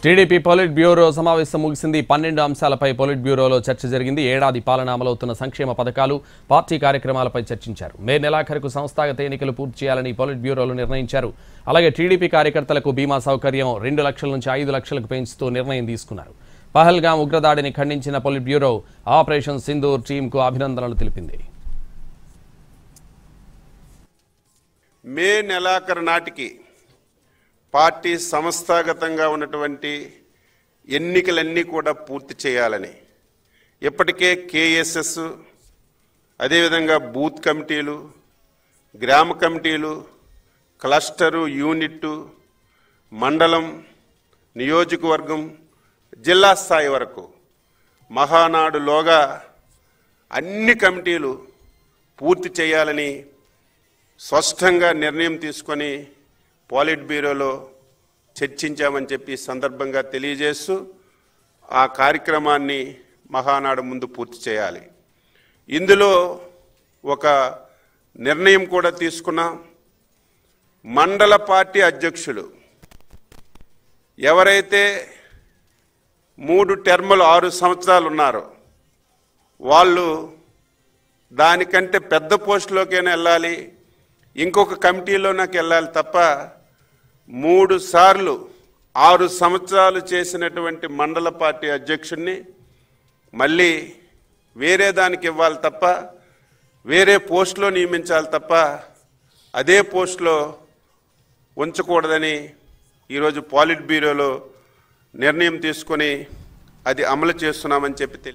TDP polit bureau సమావేశం ముగిసింది. 12 అంశాలపై పొలిట్ బ్యూరోలో చర్చ జరిగింది. ఏడాది పాలన అమలవుతున్న సంక్షేమ పథకాలు, పార్టీ కార్యక్రమాలపై చర్చించారు. మే నెలాఖరుకు సంస్థాగత ఎన్నికలు పూర్తి చేయాలని పొలిట్ బ్యూరోలు నిర్ణయించారు. అలాగే టీడీపీ కార్యకర్తలకు బీమా సౌకర్యం 2 లక్షల నుంచి 5 లక్షలకు పెంచుతూ నిర్ణయం తీసుకున్నారు. పహల్గాం ఉగ్రదాడిని ఖండించిన పొలిట్ బ్యూరో ఆపరేషన్ సింధూర్ టీంకు అభినందనలు తెలిపింది. మే నెలాఖరు నాటికి పార్టీ సంస్థాగతంగా ఉన్నటువంటి ఎన్నికలన్నీ కూడా పూర్తి చేయాలని ఇప్పటికే కేఎస్ఎస్, అదేవిధంగా బూత్ కమిటీలు, గ్రామ కమిటీలు, క్లస్టరు, యూనిట్టు, మండలం, నియోజకవర్గం, జిల్లా స్థాయి వరకు మహానాడులోగా అన్ని కమిటీలు పూర్తి చేయాలని స్పష్టంగా నిర్ణయం తీసుకొని పాలిట్ బ్యూరోలో చర్చించామని చెప్పి సందర్భంగా తెలియజేస్తూ ఆ కార్యక్రమాన్ని మహానాడు ముందు పూర్తి చేయాలి. ఇందులో ఒక నిర్ణయం కూడా తీసుకున్నాం. మండల పార్టీ అధ్యక్షులు ఎవరైతే 3 టర్ములు 6 సంవత్సరాలు ఉన్నారో వాళ్ళు దానికంటే పెద్ద పోస్టులోకైనా వెళ్ళాలి, ఇంకొక కమిటీలోకి వెళ్ళాలి తప్ప 3 సార్లు 6 సంవత్సరాలు చేసినటువంటి మండల పార్టీ అధ్యక్షుడిని మళ్ళీ వేరే దానికి ఇవ్వాలి తప్ప, వేరే పోస్టులో నియమించాలి తప్ప అదే పోస్టులో ఉంచకూడదని ఈరోజు పాలిట్ బ్యూరోలో నిర్ణయం తీసుకొని అది అమలు చేస్తున్నామని చెప్పి